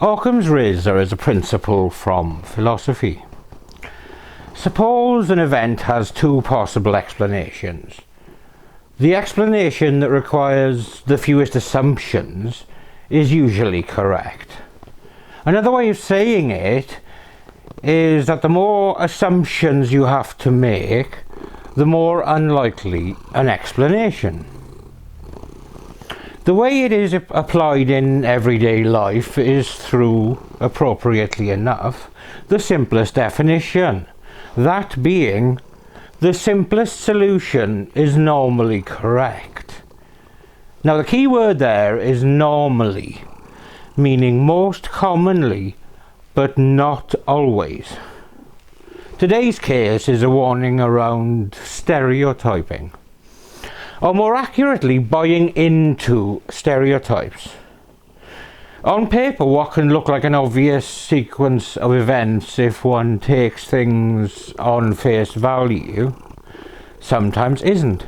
Occam's razor is a principle from philosophy. Suppose an event has two possible explanations. The explanation that requires the fewest assumptions is usually correct. Another way of saying it is that the more assumptions you have to make, the more unlikely an explanation. The way it is applied in everyday life is through, appropriately enough, the simplest definition. That being, the simplest solution is normally correct. Now the key word there is normally, meaning most commonly, but not always. Today's case is a warning around stereotyping, or more accurately, buying into stereotypes. On paper, what can look like an obvious sequence of events if one takes things on face value, sometimes isn't.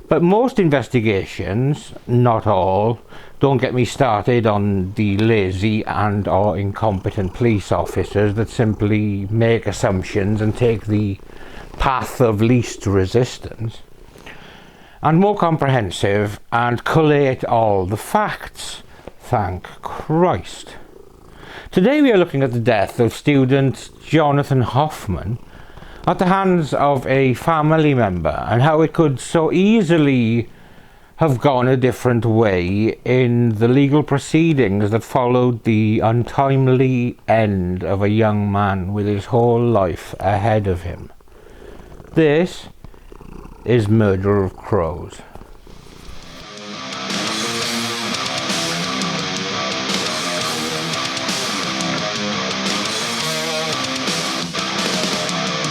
But most investigations, not all, don't get me started on the lazy and or incompetent police officers that simply make assumptions and take the path of least resistance, and more comprehensive and collate all the facts. Thank Christ. Today we are looking at the death of student Jonathan Hoffman at the hands of a family member, and how it could so easily have gone a different way in the legal proceedings that followed the untimely end of a young man with his whole life ahead of him. This is Murder of Crows.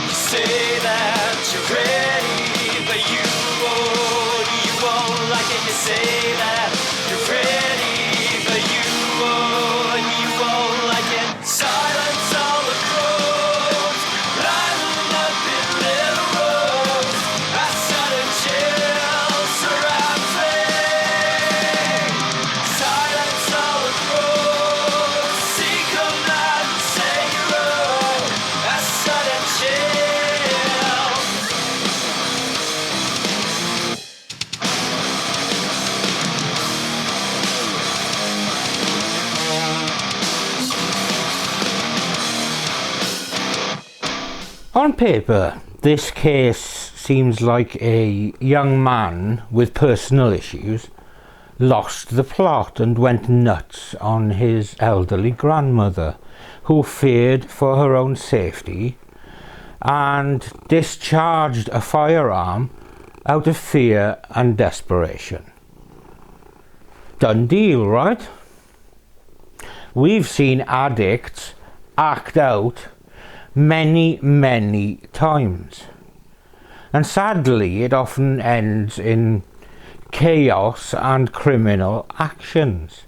Say that you're ready, but you won't like it. You say that you're ready, but you won't like it. Silence all the crows, lining up in little rows. A sudden chill surrounds me. Silence all the crows, see come out and say you're old. A sudden chill. On paper, this case seems like a young man with personal issues lost the plot and went nuts on his elderly grandmother, who feared for her own safety and discharged a firearm out of fear and desperation. Done deal, right? We've seen addicts act out many times, and sadly it often ends in chaos and criminal actions.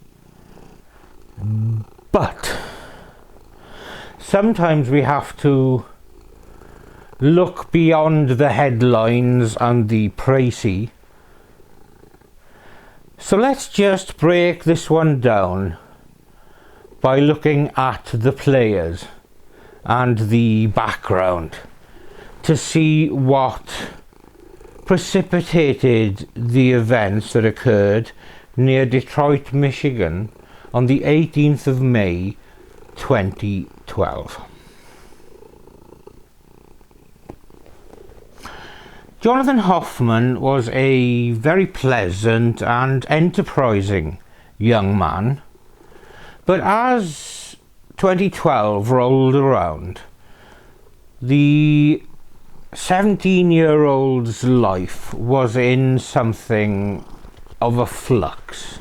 But sometimes we have to look beyond the headlines and the précis. So let's just break this one down by looking at the players and the background to see what precipitated the events that occurred near Detroit, Michigan on the 18th of May 2012. Jonathan Hoffman was a very pleasant and enterprising young man, but as 2012 rolled around, the 17-year-old's life was in something of a flux.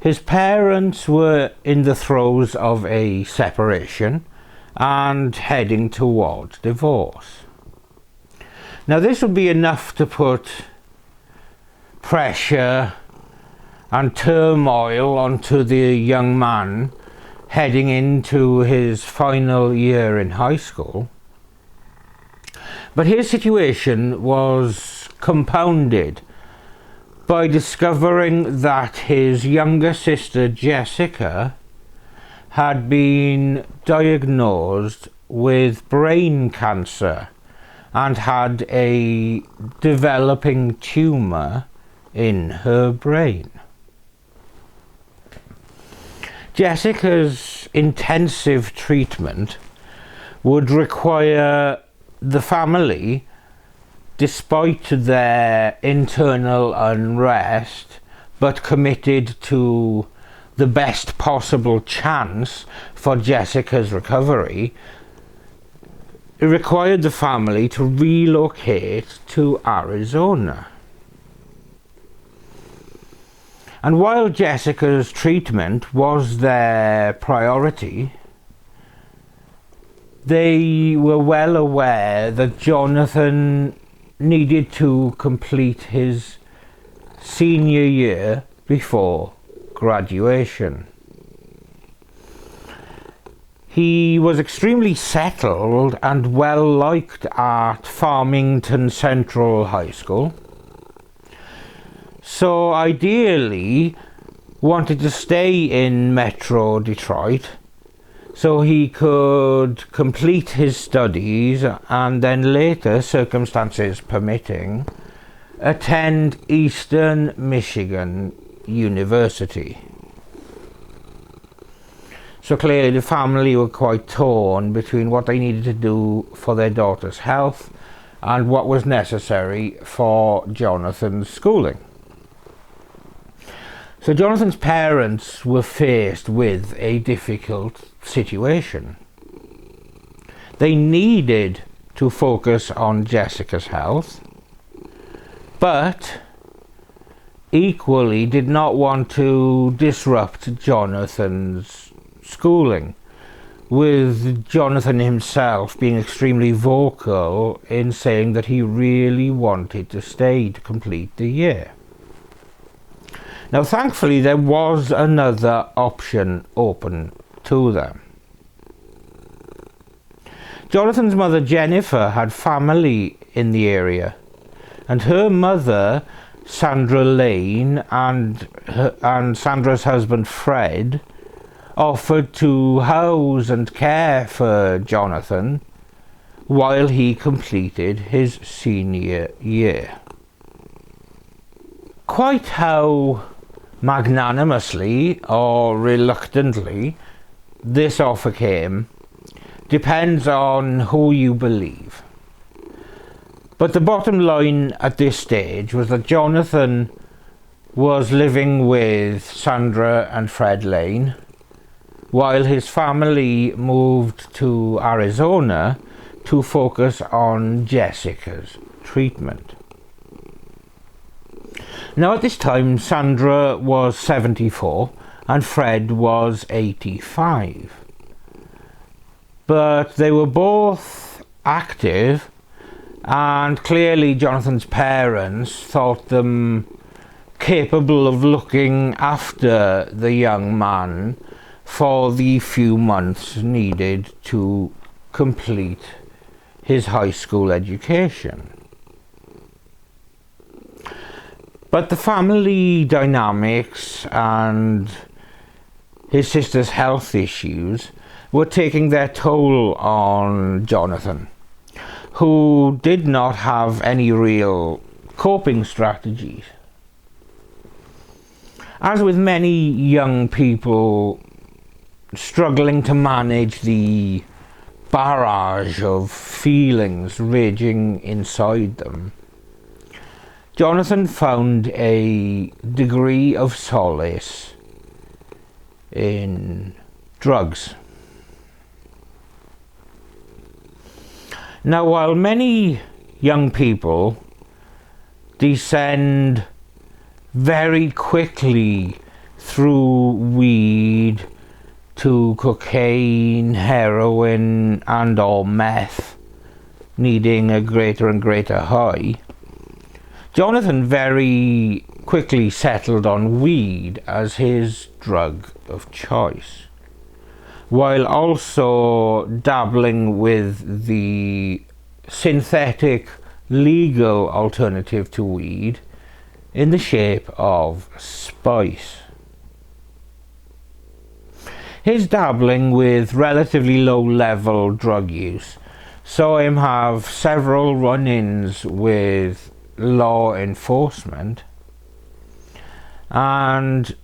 His parents were in the throes of a separation and heading towards divorce. Now this would be enough to put pressure and turmoil onto the young man heading into his final year in high school. But his situation was compounded by discovering that his younger sister Jessica had been diagnosed with brain cancer and had a developing tumour in her brain. Jessica's intensive treatment would require the family, despite their internal unrest, but committed to the best possible chance for Jessica's recovery, it required the family to relocate to Arizona. And while Jessica's treatment was their priority, they were well aware that Jonathan needed to complete his senior year before graduation. He was extremely settled and well liked at Farmington Central High School, so ideally wanted to stay in Metro Detroit so he could complete his studies and then later, circumstances permitting, attend Eastern Michigan University. So clearly the family were quite torn between what they needed to do for their daughter's health and what was necessary for Jonathan's schooling. So Jonathan's parents were faced with a difficult situation. They needed to focus on Jessica's health, but equally did not want to disrupt Jonathan's schooling, with Jonathan himself being extremely vocal in saying that he really wanted to stay to complete the year. Now, thankfully, there was another option open to them. Jonathan's mother, Jennifer, had family in the area, and her mother, Sandra Lane, and Sandra's husband, Fred, offered to house and care for Jonathan while he completed his senior year. Quite how magnanimously or reluctantly this offer came depends on who you believe. But the bottom line at this stage was that Jonathan was living with Sandra and Fred Lane while his family moved to Arizona to focus on Jessica's treatment. Now at this time Sandra was 74 and Fred was 85. But they were both active, and clearly Jonathan's parents thought them capable of looking after the young man for the few months needed to complete his high school education. But the family dynamics and his sister's health issues were taking their toll on Jonathan, who did not have any real coping strategies. As with many young people struggling to manage the barrage of feelings raging inside them, Jonathan found a degree of solace in drugs. Now, while many young people descend very quickly through weed to cocaine, heroin and or meth, needing a greater and greater high, Jonathan very quickly settled on weed as his drug of choice, while also dabbling with the synthetic legal alternative to weed, in the shape of spice. His dabbling with relatively low-level drug use saw him have several run-ins with law enforcement, and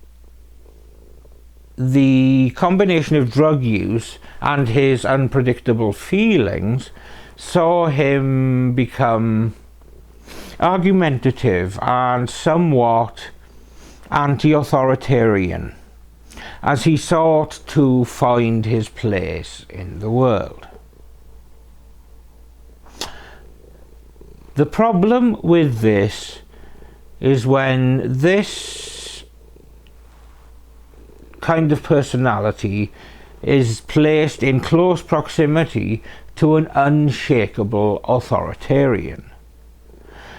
the combination of drug use and his unpredictable feelings saw him become argumentative and somewhat anti-authoritarian as he sought to find his place in the world. The problem with this is when this kind of personality is placed in close proximity to an unshakable authoritarian.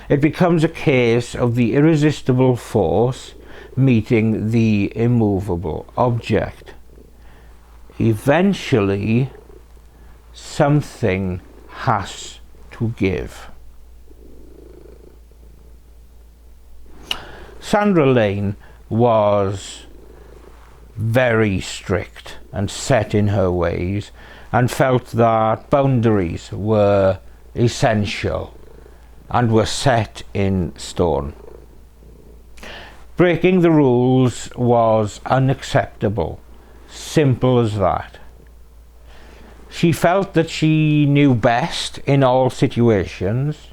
It becomes a case of the irresistible force meeting the immovable object. Eventually, something has to give. Sandra Lane was very strict and set in her ways, and felt that boundaries were essential and were set in stone. Breaking the rules was unacceptable, simple as that. She felt that she knew best in all situations,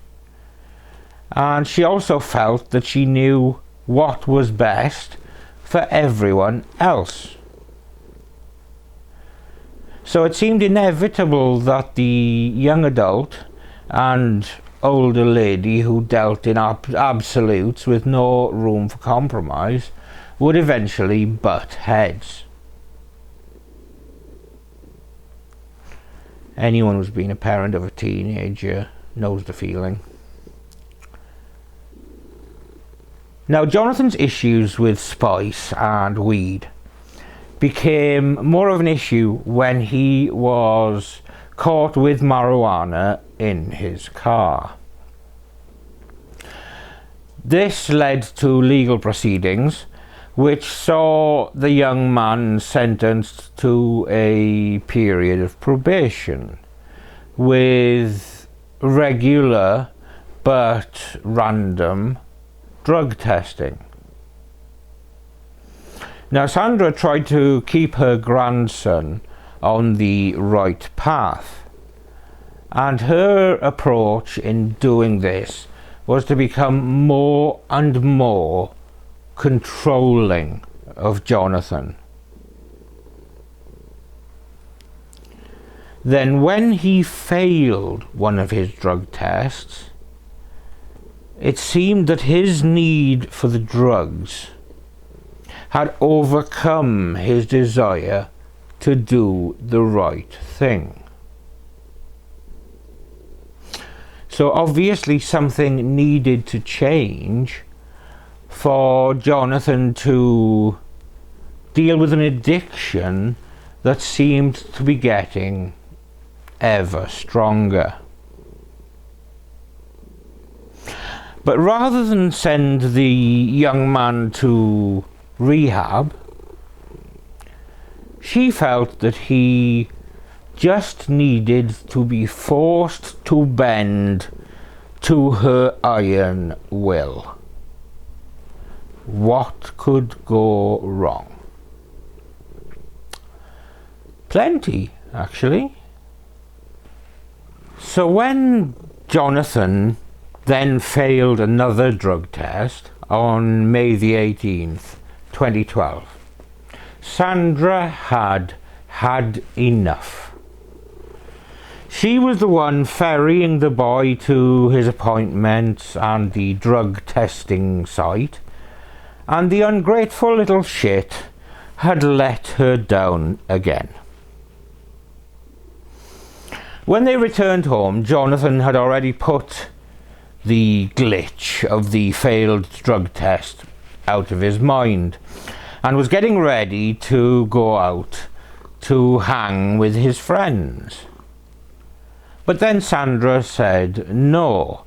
and she also felt that she knew what was best for everyone else. So it seemed inevitable that the young adult and older lady who dealt in absolutes with no room for compromise would eventually butt heads. Anyone who's been a parent of a teenager knows the feeling. Now, Jonathan's issues with spice and weed became more of an issue when he was caught with marijuana in his car. This led to legal proceedings which saw the young man sentenced to a period of probation with regular but random drug testing. Now, Sandra tried to keep her grandson on the right path, and her approach in doing this was to become more and more controlling of Jonathan. Then, when he failed one of his drug tests, it seemed that his need for the drugs had overcome his desire to do the right thing. So obviously something needed to change for Jonathan to deal with an addiction that seemed to be getting ever stronger. But rather than send the young man to rehab, she felt that he just needed to be forced to bend to her iron will. What could go wrong? Plenty, actually. So when Jonathan then failed another drug test on May the 18th, 2012, Sandra had had enough. She was the one ferrying the boy to his appointments and the drug testing site, and the ungrateful little shit had let her down again. When they returned home, Jonathan had already put the glitch of the failed drug test out of his mind and was getting ready to go out to hang with his friends. But then Sandra said no,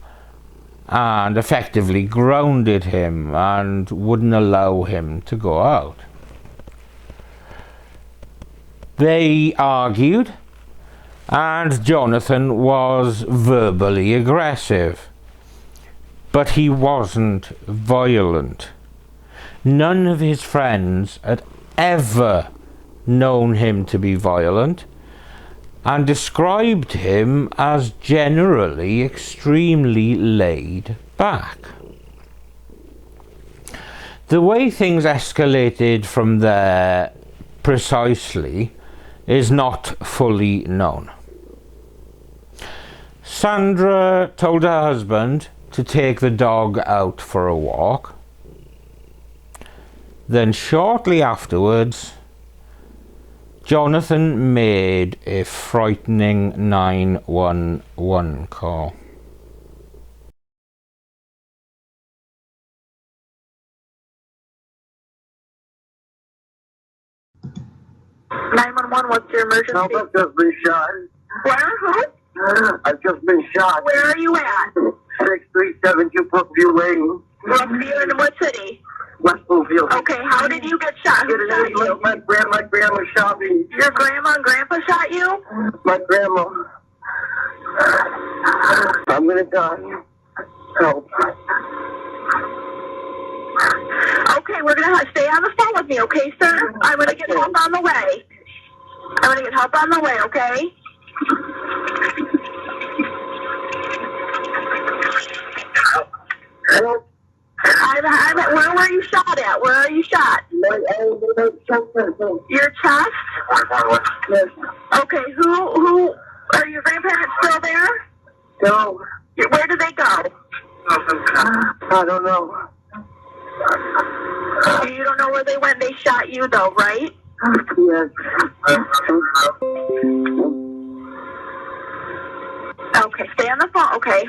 and effectively grounded him and wouldn't allow him to go out. They argued, and Jonathan was verbally aggressive, but he wasn't violent. None of his friends had ever known him to be violent, and described him as generally extremely laid back. The way things escalated from there precisely is not fully known. Sandra told her husband to take the dog out for a walk. Then shortly afterwards, Jonathan made a frightening 911 call. What's your emergency? No, I've just been shot. Where? Who? I've just been shot. Where are you at? 6372 Brookview Lane. Brookview in what city? West Bluefield. Okay, how did you get shot? Who shot you? My grandma shot me. Your grandma and grandpa shot you? My grandma. I'm gonna die. Help. Okay, we're gonna stay on the phone with me, okay, sir? I'm gonna get help on the way. Okay? Help. Where were you shot at? Where are you shot? Your chest? Yes. Okay, who are your grandparents still there? No. Where did they go? I don't know. You don't know where they went. They shot you though, right? Yes. Okay, stay on the phone, okay?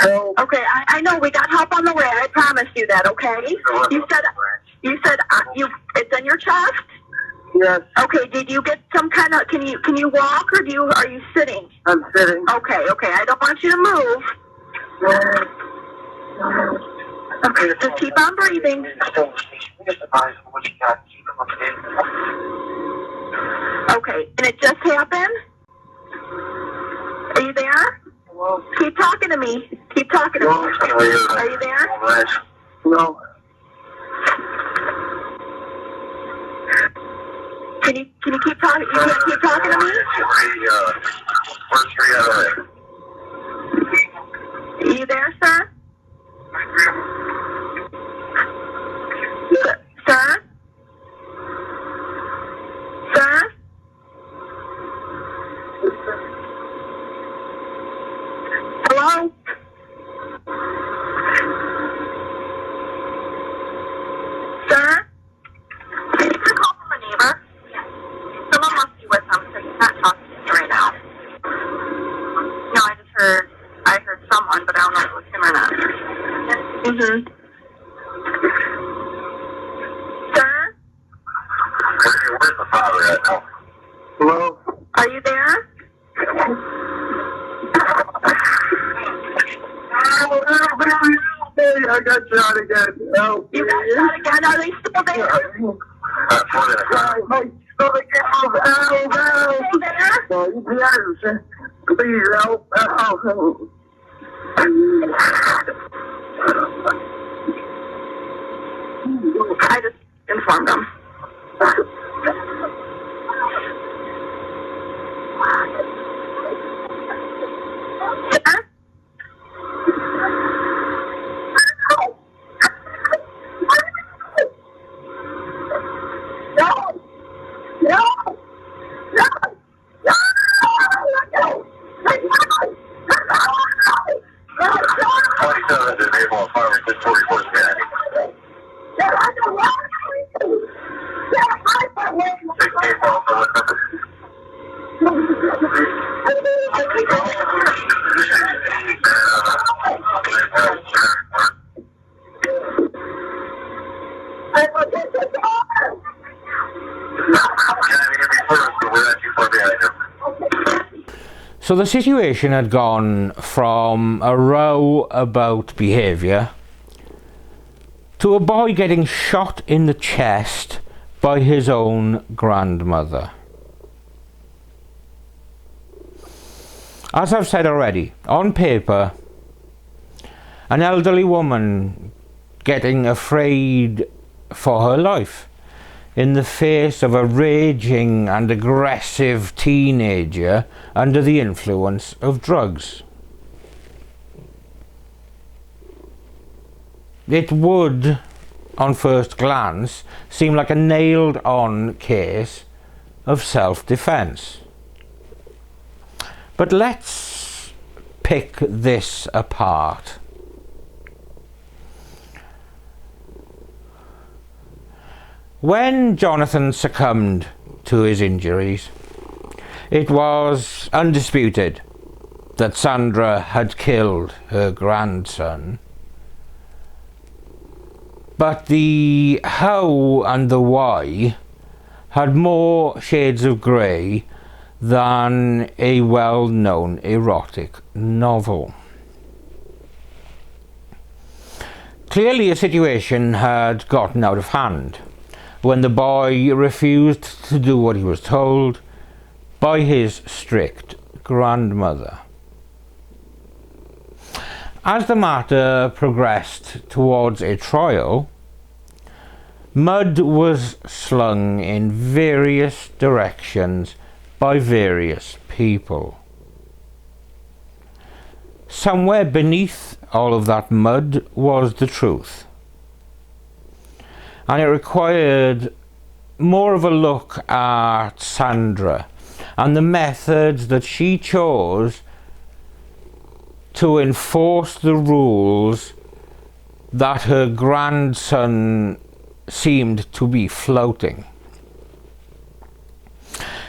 Help. Okay, I know we got help on the way. I promised you that, okay? You said it's in your chest? Yes. Okay, did you get some kind of, can you walk or are you sitting? I'm sitting. Okay, I don't want you to move. Okay, just keep on breathing. Okay, and it just happened? Are you there? Keep talking to me. Are you there? No. Can you keep talking? You can't keep talking to me? Are you there, sir? Sir? Hello? Sir? Can you call from a neighbor? Someone must be with him, so he's not talking to me right now. No, I heard someone, but I don't know if it was him or not. Mm-hmm. Sir? Where's the father at now? Hello? Are you there? I got shot again. Help. You got shot again? Are they still there? Still there? Please help. I just informed them. Sir? So the situation had gone from a row about behaviour to a boy getting shot in the chest by his own grandmother. As I've said already, on paper, an elderly woman getting afraid for her life in the face of a raging and aggressive teenager under the influence of drugs. It would, on first glance, seem like a nailed-on case of self-defense. But let's pick this apart. When Jonathan succumbed to his injuries, it was undisputed that Sandra had killed her grandson. But the how and the why had more shades of grey than a well-known erotic novel. Clearly a situation had gotten out of hand when the boy refused to do what he was told by his strict grandmother. As the matter progressed towards a trial, mud was slung in various directions by various people. Somewhere beneath all of that mud was the truth. And it required more of a look at Sandra and the methods that she chose to enforce the rules that her grandson seemed to be flouting.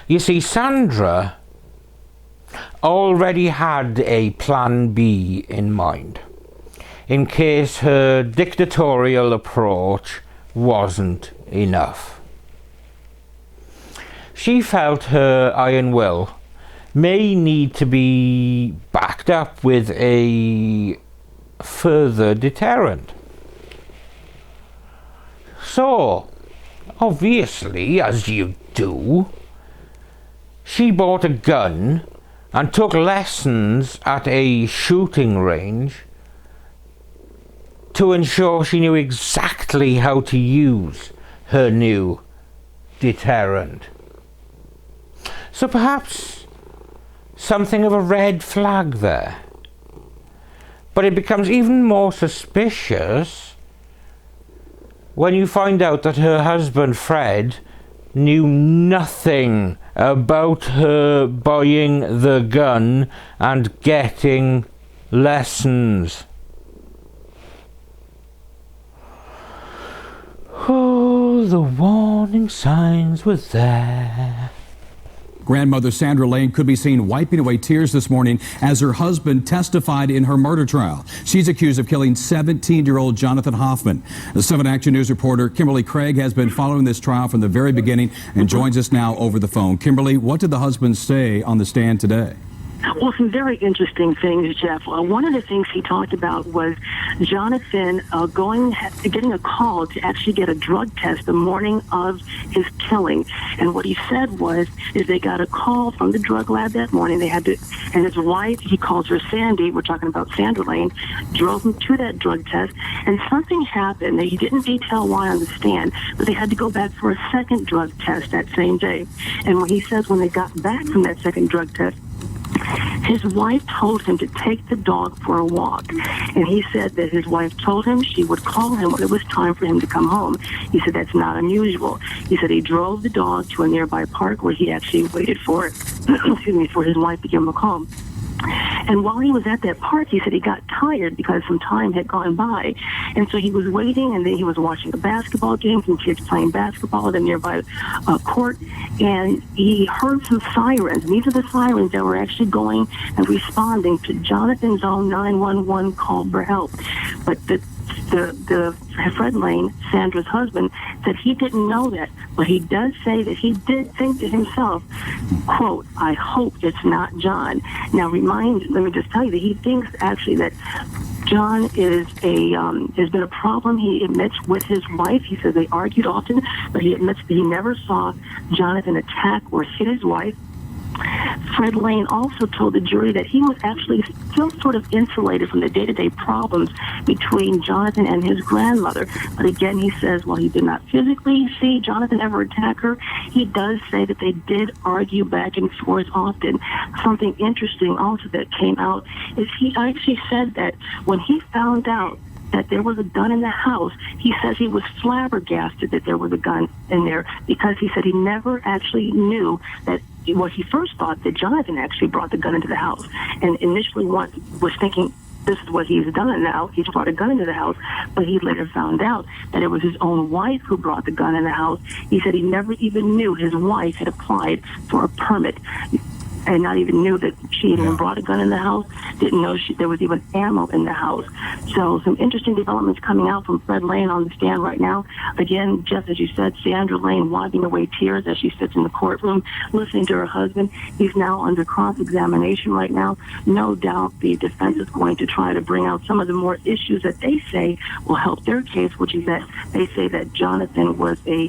You see, Sandra already had a plan B in mind, in case her dictatorial approach wasn't enough. She felt her iron will may need to be backed up with a further deterrent. So, obviously, as you do, she bought a gun and took lessons at a shooting range to ensure she knew exactly how to use her new deterrent. So perhaps something of a red flag there. But it becomes even more suspicious when you find out that her husband Fred knew nothing about her buying the gun and getting lessons. Oh, the warning signs were there. Grandmother Sandra Lane could be seen wiping away tears this morning as her husband testified in her murder trial. She's accused of killing 17-year-old Jonathan Hoffman. The 7 Action News reporter Kimberly Craig has been following this trial from the very beginning and joins us now over the phone. Kimberly, what did the husband say on the stand today? Well, some very interesting things, Jeff. One of the things he talked about was Jonathan getting a call to actually get a drug test the morning of his killing. And what he said is they got a call from the drug lab that morning. They had to, and his wife, he calls her Sandy, we're talking about Sandra Lane, drove him to that drug test. And something happened. He didn't detail why on the stand, but they had to go back for a second drug test that same day. And what he says, when they got back from that second drug test, his wife told him to take the dog for a walk. And he said that his wife told him she would call him when it was time for him to come home. He said that's not unusual. He said he drove the dog to a nearby park where he actually waited for for his wife to give him a call. And while he was at that park, he said he got tired because some time had gone by. And so he was waiting, and then he was watching a basketball game, some kids playing basketball at a nearby court, and he heard some sirens. And these are the sirens that were actually going and responding to Jonathan's own 911 call for help. But the Fred Lane, Sandra's husband, said he didn't know that, but he does say that he did think to himself, quote, "I hope it's not John." Now, let me just tell you that he thinks actually that John is has been a problem, he admits, with his wife. He says they argued often, but he admits that he never saw Jonathan attack or hit his wife. Fred Lane also told the jury that he was actually still sort of insulated from the day-to-day problems between Jonathan and his grandmother. But again, he says, while he did not physically see Jonathan ever attack her, he does say that they did argue back and forth often. Something interesting also that came out is he actually said that when he found out that there was a gun in the house, he says he was flabbergasted that there was a gun in there, because he said he never actually knew that. Well, he first thought that Jonathan actually brought the gun into the house, and initially was thinking, this is what he's done now. He's brought a gun into the house, but he later found out that it was his own wife who brought the gun in the house. He said he never even knew his wife had applied for a permit, and not even knew that she had even brought a gun in the house, didn't know there was even ammo in the house. So some interesting developments coming out from Fred Lane on the stand right now. Again, just as you said, Sandra Lane wiping away tears as she sits in the courtroom listening to her husband. He's now under cross-examination right now. No doubt the defense is going to try to bring out some of the more issues that they say will help their case, which is that they say that Jonathan was a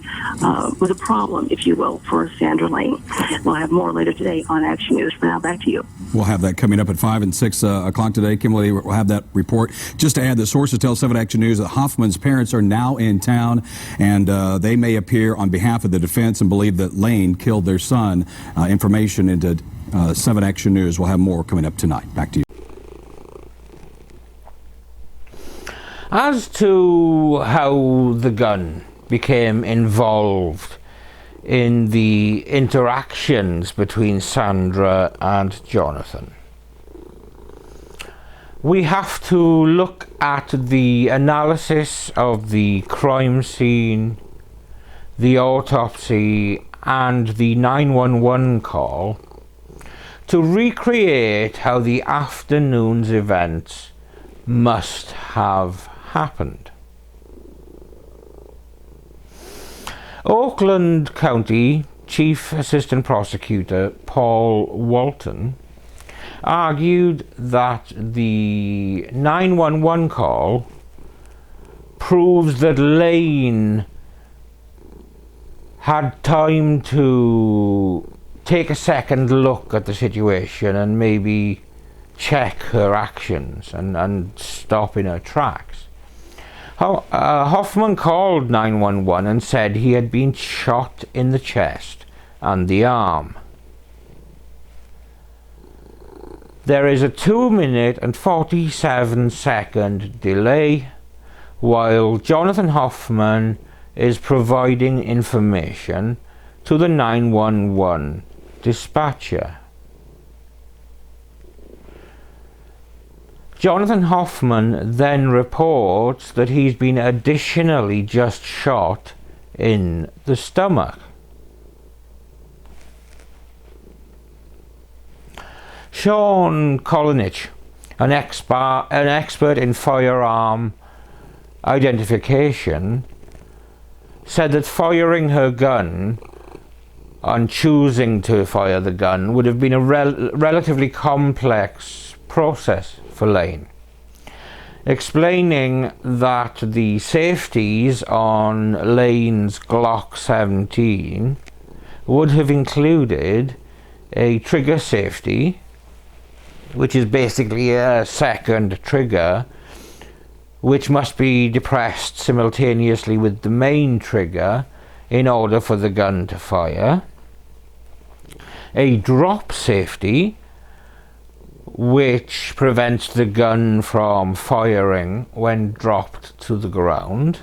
problem, if you will, for Sandra Lane. We'll have more later today on Action News. For now, back to you. We'll have that coming up at 5 and 6 o'clock today. Kimberly will have that report. Just to add, the sources tell 7 Action News that Hoffman's parents are now in town, and they may appear on behalf of the defense and believe that Lane killed their son. Information into 7 Action News. We'll have more coming up tonight. Back to you. As to how the gun became involved in the interactions between Sandra and Jonathan, we have to look at the analysis of the crime scene, the autopsy, and the 911 call to recreate how the afternoon's events must have happened. Oakland County Chief Assistant Prosecutor Paul Walton argued that the 911 call proves that Lane had time to take a second look at the situation and maybe check her actions and stop in her tracks. Hoffman called 911 and said he had been shot in the chest and the arm. There is a 2-minute and 47-second delay while Jonathan Hoffman is providing information to the 911 dispatcher. Jonathan Hoffman then reports that he's been additionally just shot in the stomach. Sean Kolinich, an expert in firearm identification, said that firing her gun and choosing to fire the gun would have been a relatively complex process for Lane, explaining that the safeties on Lane's Glock 17 would have included a trigger safety, which is basically a second trigger which must be depressed simultaneously with the main trigger in order for the gun to fire, a drop safety which prevents the gun from firing when dropped to the ground,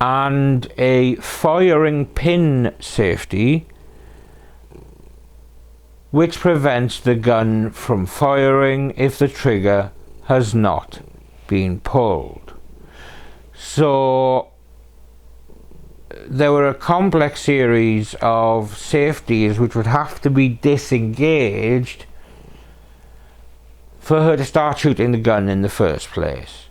and a firing pin safety which prevents the gun from firing if the trigger has not been pulled. So there were a complex series of safeties which would have to be disengaged for her to start shooting the gun in the first place.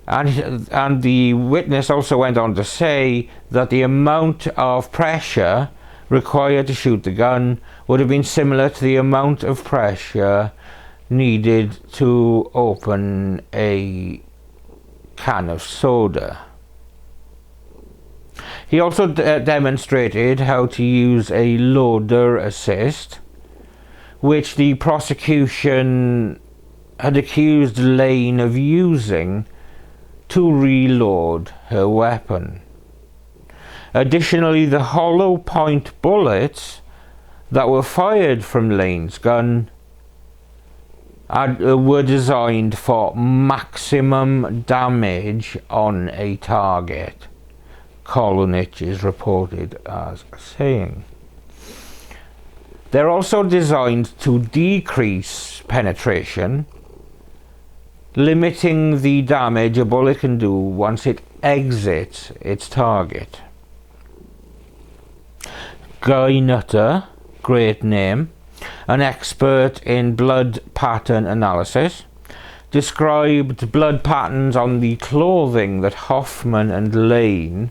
And the witness also went on to say that the amount of pressure required to shoot the gun would have been similar to the amount of pressure needed to open a can of soda. He also demonstrated how to use a loader assist, which the prosecution had accused Lane of using to reload her weapon. Additionally, the hollow point bullets that were fired from Lane's gun were designed for maximum damage on a target, Kolunich is reported as saying. They're also designed to decrease penetration, limiting the damage a bullet can do once it exits its target. Guy Nutter, great name, an expert in blood pattern analysis, described blood patterns on the clothing that Hoffman and Lane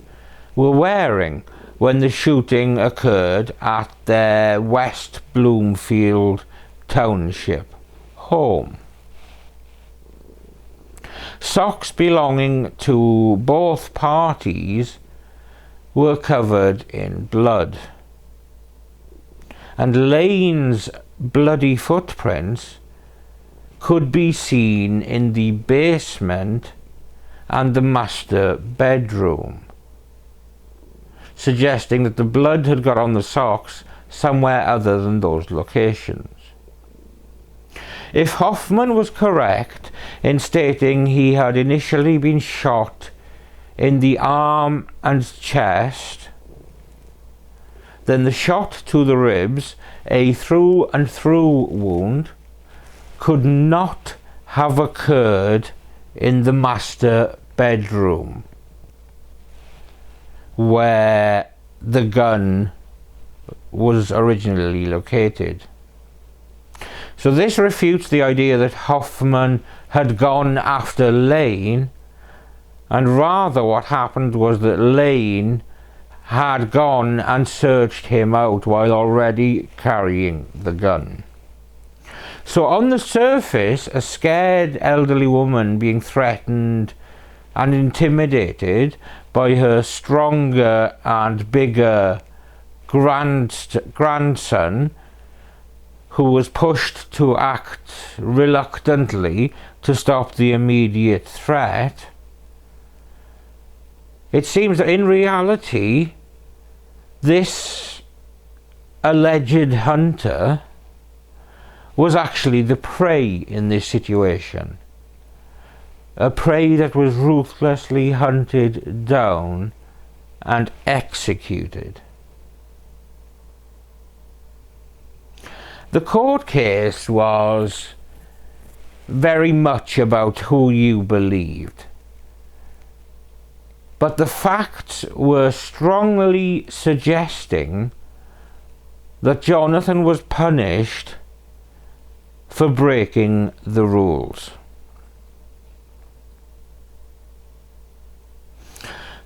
were wearing when the shooting occurred at their West Bloomfield Township home. Socks belonging to both parties were covered in blood, and Lane's bloody footprints could be seen in the basement and the master bedroom, suggesting that the blood had got on the socks somewhere other than those locations. If Hoffman was correct in stating he had initially been shot in the arm and chest, then the shot to the ribs, a through and through wound, could not have occurred in the master bedroom where the gun was originally located. So this refutes the idea that Hoffman had gone after Lane, and rather what happened was that Lane had gone and searched him out while already carrying the gun. So on the surface, a scared elderly woman being threatened and intimidated by her stronger and bigger grandson, who was pushed to act reluctantly to stop the immediate threat, it seems that in reality this alleged hunter was actually the prey in this situation. A prey that was ruthlessly hunted down and executed. The court case was very much about who you believed, but the facts were strongly suggesting that Jonathan was punished for breaking the rules.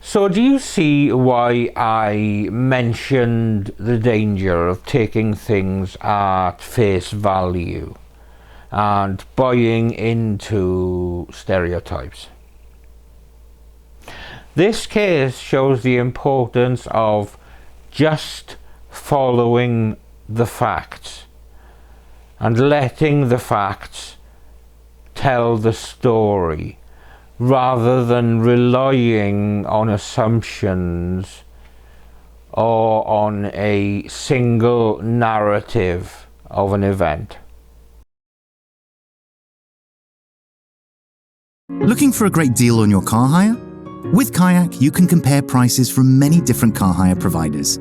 So do you see why I mentioned the danger of taking things at face value and buying into stereotypes? This case shows the importance of just following the facts and letting the facts tell the story, rather than relying on assumptions or on a single narrative of an event. Looking for a great deal on your car hire? With Kayak, you can compare prices from many different car hire providers.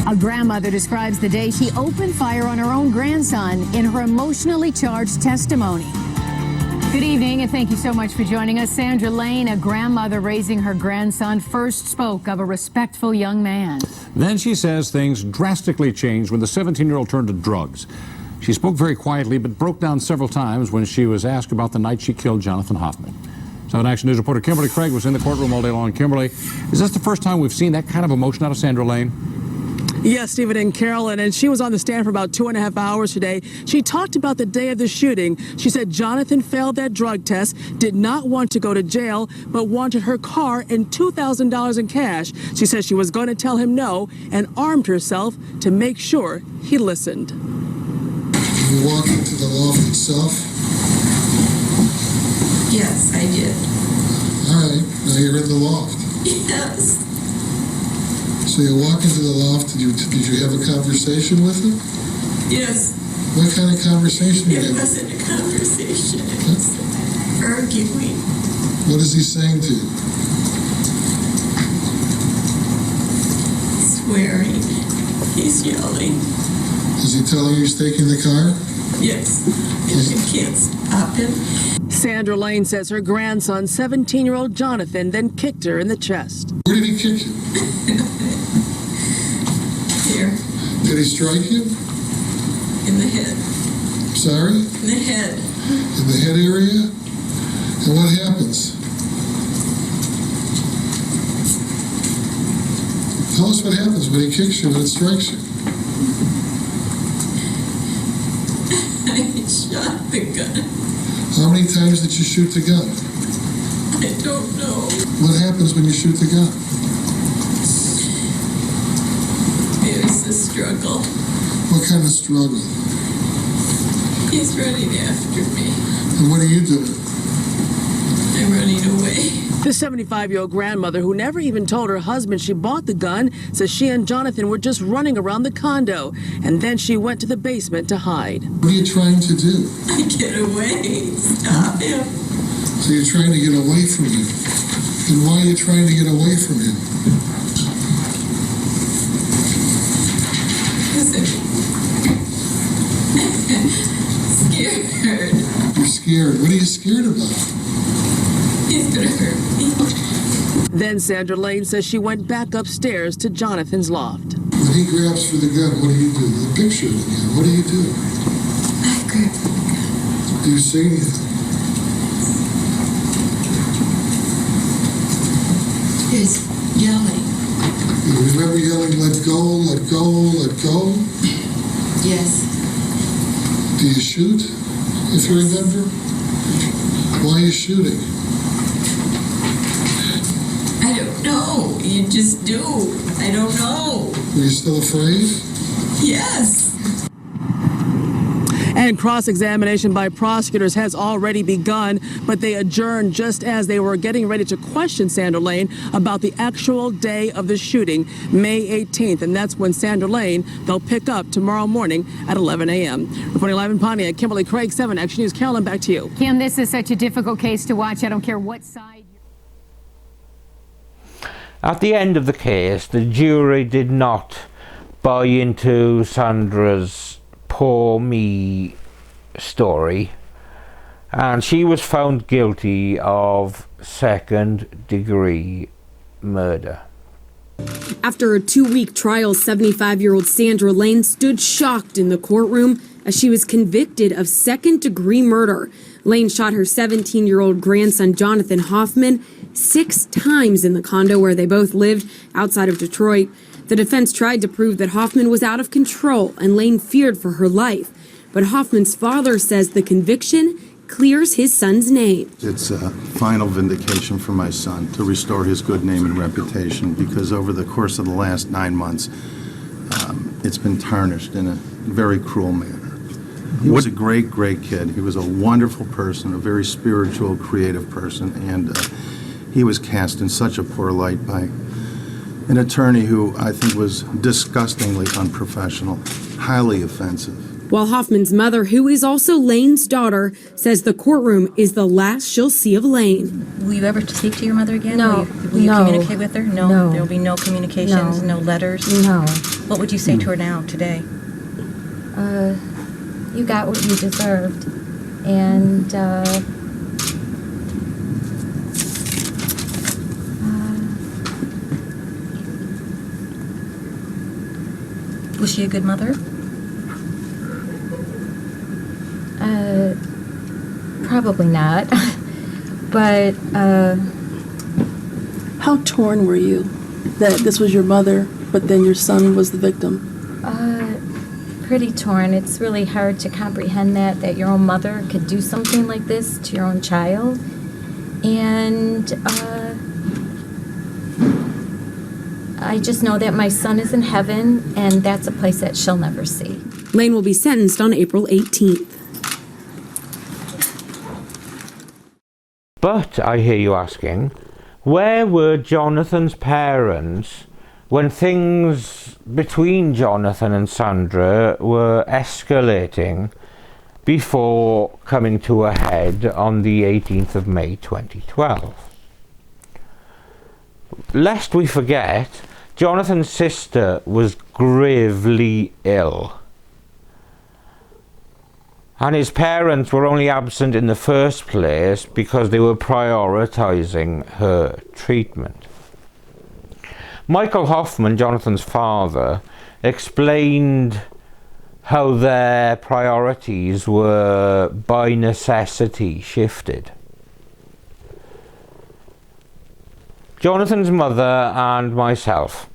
A grandmother describes the day she opened fire on her own grandson in her emotionally charged testimony. Good evening, and thank you so much for joining us. Sandra Lane, a grandmother raising her grandson, first spoke of a respectful young man. Then she says things drastically changed when the 17-year-old turned to drugs. She spoke very quietly but broke down several times when she was asked about the night she killed Jonathan Hoffman. 7 Action News reporter Kimberly Craig was in the courtroom all day long. Kimberly, is this the first time we've seen that kind of emotion out of Sandra Lane? Yes, Stephen and Carolyn, and she was on the stand for about 2.5 hours today. She talked about the day of the shooting. She said Jonathan failed that drug test, did not want to go to jail, but wanted her car and $2,000 in cash. She said she was going to tell him no and armed herself to make sure he listened. You walked into the loft itself? Yes, I did. All right, now you're in the loft. Yes. So you walk into the loft, did you have a conversation with him? Yes. What kind of conversation did you have? It wasn't a conversation. It was arguing. What is he saying to you? Swearing. He's yelling. Is he telling you he's taking the car? Yes. And you can't stop him. Sandra Lane says her grandson, 17-year-old Jonathan, then kicked her in the chest. Where did he kick you? Here. Did he strike you? In the head. Sorry? In the head. In the head area? And what happens? Tell us what happens when he kicks you, when it strikes you. I shot the gun. How many times did you shoot the gun? I don't know. What happens when you shoot the gun? There's a struggle. What kind of struggle? He's running after me. And what are you doing? I'm running away. The 75-year-old grandmother, who never even told her husband she bought the gun, says she and Jonathan were just running around the condo, and then she went to the basement to hide. What are you trying to do? I get away. Stop him. So you're trying to get away from him. And why are you trying to get away from him? Scared. You're scared. What are you scared about? He's gonna hurt me. Then Sandra Lane says she went back upstairs to Jonathan's loft. When he grabs for the gun, what do you do? The picture it again. What do you do? I grab for the gun. Do you say anything? He's yelling. You remember yelling, let go, let go, let go? Yes. Do you shoot, if you remember? Why are you shooting? I don't know. You just do. I don't know. Were you still afraid? Yes. And cross-examination by prosecutors has already begun, but they adjourned just as they were getting ready to question Sandra Lane about the actual day of the shooting, May 18th. And that's when Sandra Lane, they'll pick up tomorrow morning at 11 a.m. Reporting live in Pontiac, Kimberly Craig, 7 Action News. Carolyn, back to you. Kim, this is such a difficult case to watch. I don't care what side. At the end of the case, the jury did not buy into Sandra's poor me story, and she was found guilty of second-degree murder. After a 2-week trial, 75-year-old Sandra Lane stood shocked in the courtroom as she was convicted of second-degree murder. Lane shot her 17-year-old grandson, Jonathan Hoffman, 6 times in the condo where they both lived outside of Detroit. The defense tried to prove that Hoffman was out of control and Lane feared for her life. But Hoffman's father says the conviction clears his son's name. It's a final vindication for my son to restore his good name and reputation, because over the course of the last 9 months, it's been tarnished in a very cruel manner. He was a great, great kid. He was a wonderful person, a very spiritual, creative person, and he was cast in such a poor light by an attorney who I think was disgustingly unprofessional, highly offensive. While Hoffman's mother, who is also Lane's daughter, says the courtroom is the last she'll see of Lane. Will you ever speak to your mother again? No. Will you communicate with her? No. There will be no communications, no letters? No. What would you say to her now, today? You got what you deserved. And, was she a good mother? probably not. But how torn were you that this was your mother, but then your son was the victim? Pretty torn. It's really hard to comprehend that your own mother could do something like this to your own child. And I just know that my son is in heaven, and that's a place that she'll never see. Lane will be sentenced on April 18th. But, I hear you asking, where were Jonathan's parents when things between Jonathan and Sandra were escalating before coming to a head on the 18th of May 2012? Lest we forget, Jonathan's sister was gravely ill, and his parents were only absent in the first place because they were prioritizing her treatment. Michael Hoffman, Jonathan's father, explained how their priorities were by necessity shifted. Jonathan's mother and myself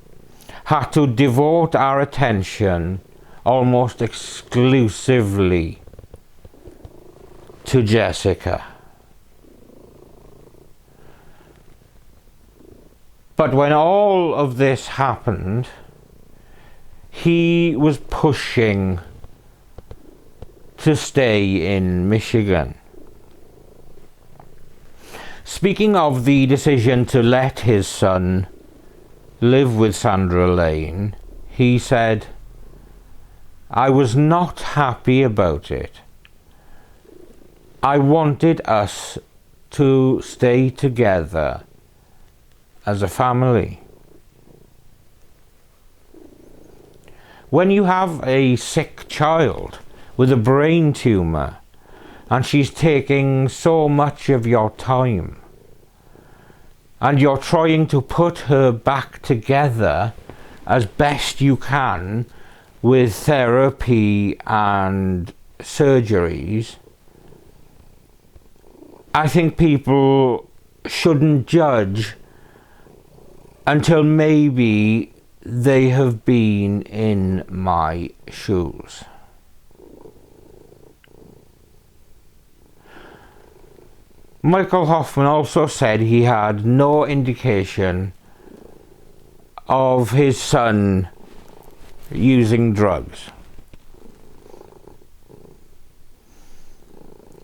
had to devote our attention almost exclusively to Jessica. But when all of this happened, he was pushing to stay in Michigan. Speaking of the decision to let his son live with Sandra Lane, he said, "I was not happy about it. I wanted us to stay together as a family." When you have a sick child with a brain tumor and she's taking so much of your time, and you're trying to put her back together as best you can with therapy and surgeries, I think people shouldn't judge until maybe they have been in my shoes. Michael Hoffman also said he had no indication of his son using drugs.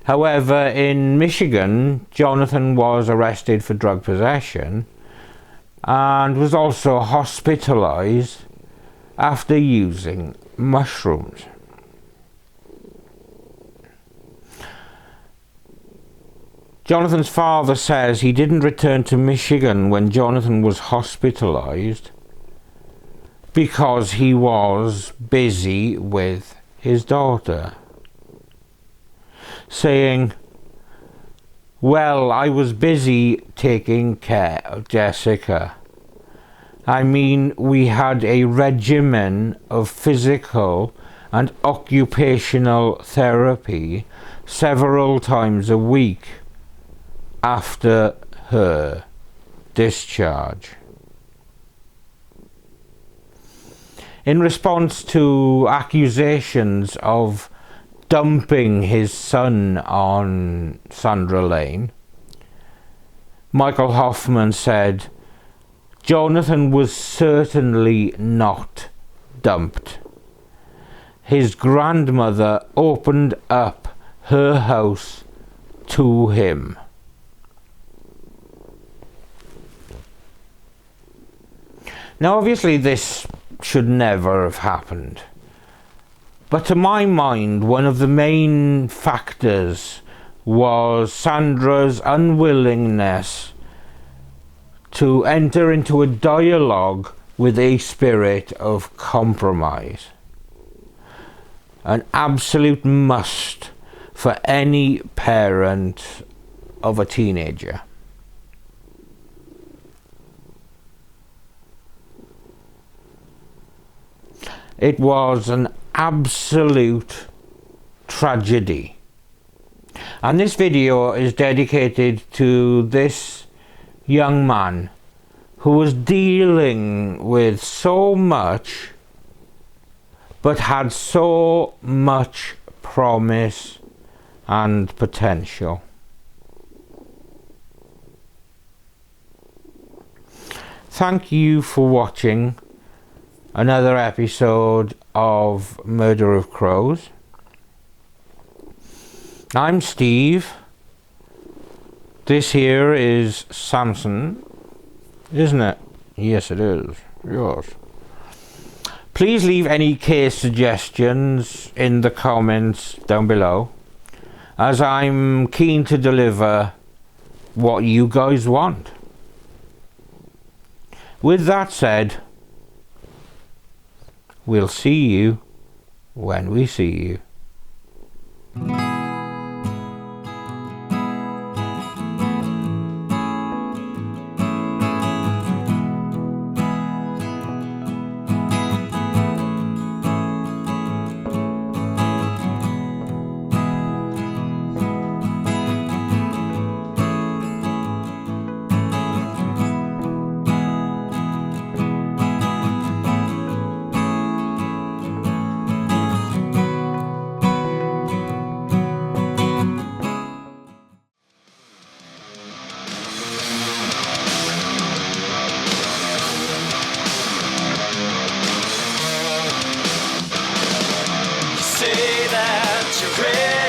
However, in Michigan, Jonathan was arrested for drug possession and was also hospitalized after using mushrooms. Jonathan's father says he didn't return to Michigan when Jonathan was hospitalized because he was busy with his daughter, saying, "Well, I was busy taking care of Jessica. I mean, we had a regimen of physical and occupational therapy several times a week after her discharge." In response to accusations of dumping his son on Sandra Lane, Michael Hoffman said, "Jonathan was certainly not dumped. His grandmother opened up her house to him." Now, obviously, this should never have happened. But to my mind, one of the main factors was Sandra's unwillingness to enter into a dialogue with a spirit of compromise. An absolute must for any parent of a teenager. It was an absolute tragedy. And this video is dedicated to this young man who was dealing with so much, but had so much promise and potential. Thank you for watching another episode of Murder of Crows. I'm Steve. This here is Samson, isn't it? Yes, it is. Yes. Please leave any case suggestions in the comments down below, as I'm keen to deliver what you guys want. With that said, we'll see you when we see you. Say that you're ready.